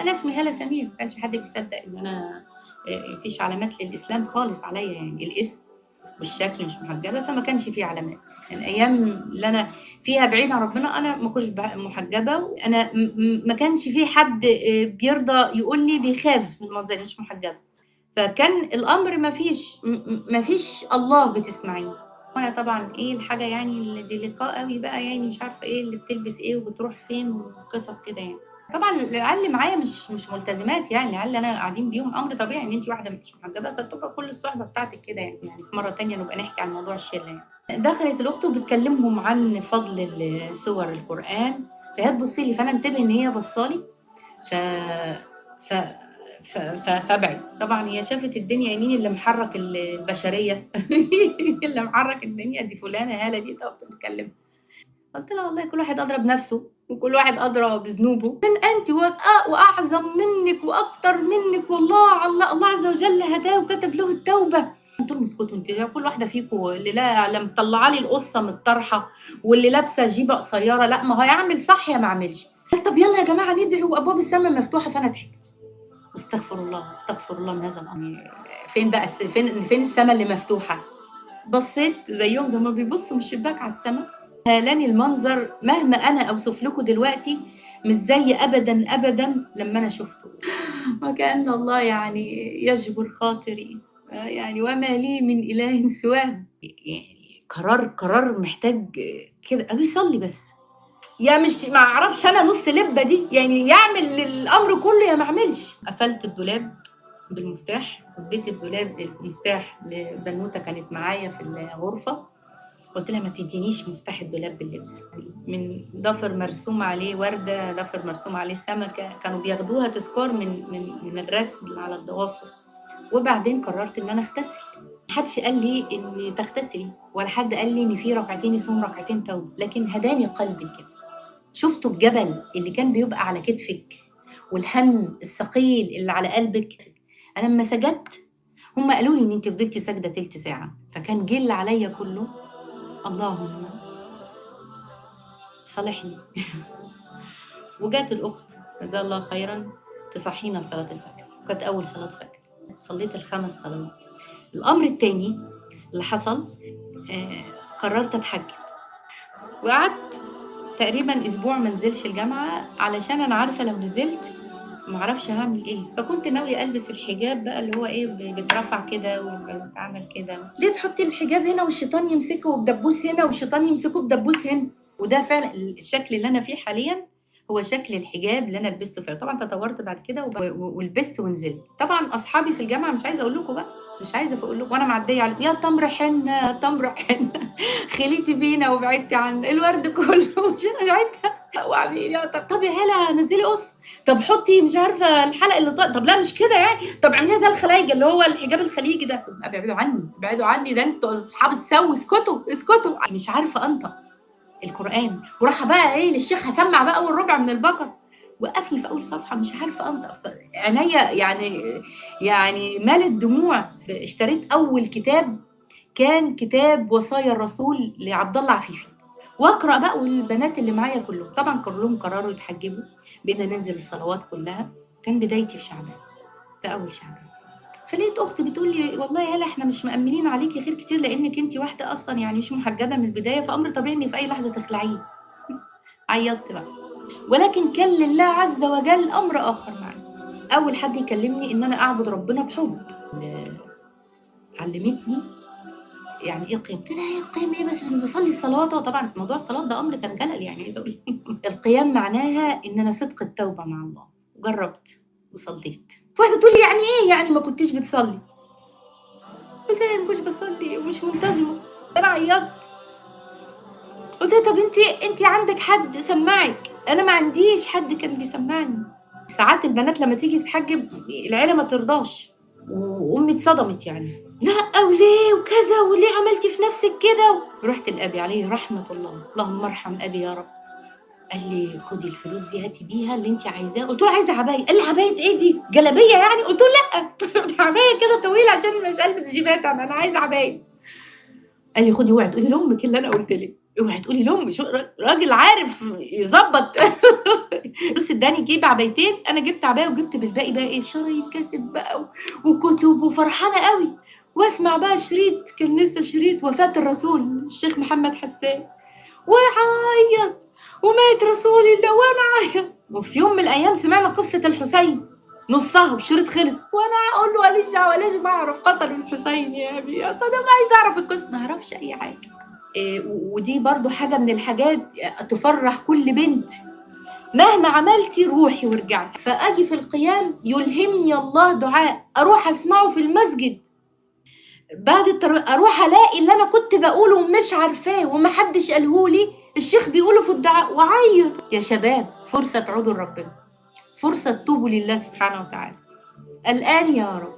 أنا اسمي هالة سمير، ما كانش حد بيصدق إن أنا ما فيش علامات للإسلام خالص عليّا يعني، الاسم والشكل مش محجبة، فما كانش في علامات. الأيام اللي أنا فيها بعيد عن ربنا أنا ما كنتش محجبة، وأنا ما كانش في حد بيرضى يقول لي بيخاف من منظري مش محجبة، فكان الأمر ما فيش الله بتسمعيه. وأنا طبعًا الحاجة يعني الديليقاه أوي بقى يعني مش عارفة اللي بتلبس وبتروح فين وقصص كده يعني. طبعًا العيال اللي معايا مش ملتزمات يعني، العيال اللي أنا قاعدين بيهم أمر طبيعي إن أنتِ واحدة مش محجبة فتبقى كل الصحبة بتاعتِك كده يعني في مرة تانية نبقى نحكي عن موضوع الشلة يعني. دخلت الأخت وبتكلمهم عن فضل سور القرآن، فهي تبُص لي، فأنا انتبه إن هي باصة لي، ف ف ف ف فابعد. طبعًا هي شافت الدنيا مين اللي محرّك البشرية اللي محرّك الدنيا دي فلانة هالة دي تقف تتكلم. قُلت لها: "والله كل واحد أدرى بنفسه، وكل واحد أدرى بذنوبه، من أنتِ وأعظم منِّك وأكتر منِّك والله الله عز وجل هداه وكتب له التوبة." قُلت لهم: "اسكتوا أنتِ هي كل واحدة فيكم اللي لا مطلّعة لي القصة من الطرحة واللي لابسة جيبة قصيّرة، لأ ما هو يا أعمل صح يا ما أعملش." قال: "طب يالّا يا جماعة ندعي وأبواب السما مفتوحة." فأنا ضحكت. واستغفر الله، استغفر الله من هذا الأمر. فين بقى فين السما اللي مفتوحة؟ بصّيت زيّهم زي ما بيبصوا من الشباك على السما، هالاني المنظر مهما أنا أوصف لكم دلوقتي مش زي أبدًا، أبدًا لمّا أنا شُفته، وكأن الله يعني يجبر خاطري، يعني وما لي من إله سواه، يعني قرار محتاج كده. قالوا لي: "صلّي بس." يا مش ما أعرفش أنا نُص لِبّة دي، يعني يعمل الأمر كلّه يا ما أعملش. قفلت الدولاب بالمفتاح، وادّيت المفتاح لبنوتة كانت معايا في الغرفة، قُلت لها: "ما تدّينيش مفتاح الدولاب باللبس." من ضافر مرسوم عليه وردة، ضافر مرسوم عليه سمكة، كانوا بياخدوها تذكار من الرسم اللي على الضوافر. وبعدين قررت إن أنا أغتسل. ما حدش قال لي إني تغتسلي، ولا حد قال لي إن في ركعتين اسمهم ركعتين توبة، لكن هداني قلبي لكده. شُفتوا الجبل اللي كان بيبقى على كتفِك والهَم الثقيل اللي على قلبِك، أنا أمّا سجدت هم قالوا لي إن أنتِ فضلتِ ساجدة تِلت ساعة، فكان جِه اللي عليّا كُلّه اللهم صالحني. وجات الأخت جزاها الله خيرًا تصحّينا لصلاة الفجر، وكانت أول صلاة فجر، صلّيت ال5 صلوات. الأمر التاني اللي حصل آآ قررت أتحجّب، وقعدت تقريبًا أسبوع ما انزلش الجامعة، علشان أنا عارفة لو نزلت ما أعرفش هاعمل فكنت ناوية ألبس الحجاب بقى اللي هو بيترفع كده وبيتعمل كده. ليه تحطّي الحجاب هنا والشيطان يمسكه وبدبوس هنا والشيطان يمسكه بدبوس هنا؟ وده فعلًا الشكل اللي أنا فيه حاليًا هو شكل الحجاب اللي أنا لبسته فعلًا. طبعًا تطوّرت بعد كده ولبست ونزلت. طبعًا أصحابي في الجامعة مش عايزة أقول لكم بقى، مش عايزة أقول لكم، وأنا معديّة عليهم: "يا تمر حنة، يا تمر حنة خليتِ بينا وبعدتِ عنا، الورد كله مش بعدتِ." وعاملين طب يا هالة نزّلي قُص، طب حطّي مش عارفة الحلق اللي طب لا مش كده يعني، طب اعمليها زي الخلايجة اللي هو الحجاب الخليجي ده. ابعدوا عني، ابعدوا عني، ده أنتم أصحاب السَوّ، اسكتوا، اسكتوا. مش عارفة أنطق القرآن، ورايحة بقى للشيخ هاسمّع بقى أول ربع من البقرة، وقّفني في أول صفحة مش عارفة أنطق، عينيّا يعني مالت دموع. اشتريت أول كتاب كان كتاب وصايا الرسول لعبد الله عفيفي، واقرأ بقى والبنات اللي معايا كلّهم، طبعًا كلّهم قرروا يتحجبوا، بقينا ننزل الصلوات كلّها. كان بدايتي في شعبان، في أول شعبان. فلقيت أختي بتقول لي: "والله يا هالة إحنا مش مأمِّنين عليكِ خير كتير لإنِّك أنتِ واحدة أصلًا يعني مش محجبة من البداية، فأمر طبيعي إن في أي لحظة تخلعيه." عيّطت بقى، ولكن كان لله عز وجل أمر آخر معايا. أول حد يكلمني إن أنا أعبد ربنا بحُب، علّمتني يعني إيه قيام. قُلت لها: "إيه القيام بس أنا باصلّي الصلوات أهو." طبعًا موضوع الصلاة ده أمر كان جلل يعني عايزة أقول لِك. القيام معناها إن أنا صدق التوبة مع الله. جرّبت وصلّيت. فواحدة تقول لي: "يعني إيه يعني ما كنتيش بتصلّي؟" قُلت لها: "أنا ما كنتش باصلّي ومش منتظمة." أنا عيّطت. قُلت لها: "طَب أنتِ عندِك حد سمّعِك؟" أنا ما عنديش حد كان بيسمّعني. ساعات البنات لمّا تيجي تتحجب العيلة ما ترضاش، وأمي اتصدمت يعني. لأ وليه وكذا وليه عملتِ في نفسِك كده؟ رُحت لأبي عليه رحمة الله، اللهم ارحم أبي يا رب. قال لي: "خدي الفلوس دي هاتي بيها اللي أنتِ عايزاه." قُلت له: "عايزة عباية." قال لي: "عباية إيه دي؟ جلابية يعني؟" قُلت له: "لأ دي عباية كده طويلة عشان مش هالبس جيبات أنا عايزة عباية." قال لي: "خدي اوعي تقولي لأمِك اللي أنا قُلت لِك." اوعي تقولي لامي راجل عارف يظبط. بص اداني جيب عبايتين، انا جبت عبايه وجبت بالباقي بقى ايه شرايط كاسب بقى وكتب وفرحانه قوي، واسمع بقى شريط، كان لسه شريط وفاة الرسول الشيخ محمد حسان، وعيط ومات رسول الله وانا عيط. وفي يوم من الايام سمعنا قصه الحسين نصها والشريط خلص، وانا اقول له ماليش دعوه لازم اعرف قتل الحسين يا ابي، انا عايز اعرف القصه، ما اعرفش اي حاجه. ودي برضو حاجه من الحاجات تفرح كل بنت، مهما عملتي روحي وارجعي. فاجي في القيام يلهمني الله دعاء اروح اسمعه في المسجد، بعد اروح الاقي اللي انا كنت بقوله ومش عارفاه ومحدش قالهولي الشيخ بيقوله في الدعاء وعيط. يا شباب فرصه تعودوا لربنا، فرصه تتوبوا لله سبحانه وتعالى الان يا رب،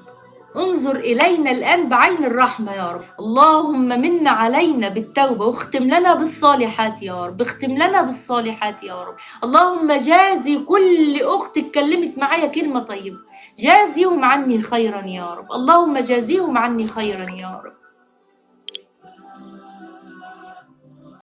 انظر إلينا الآن بعين الرحمة يا رب، اللهم من علينا بالتوبة واختم لنا بالصالحات يا رب، اختم لنا بالصالحات يا رب. اللهم جازي كل أخت اتكلمت معايا كلمة طيبة، جازيهم عني خيرا يا رب، اللهم جازيهم عني خيرا يا رب.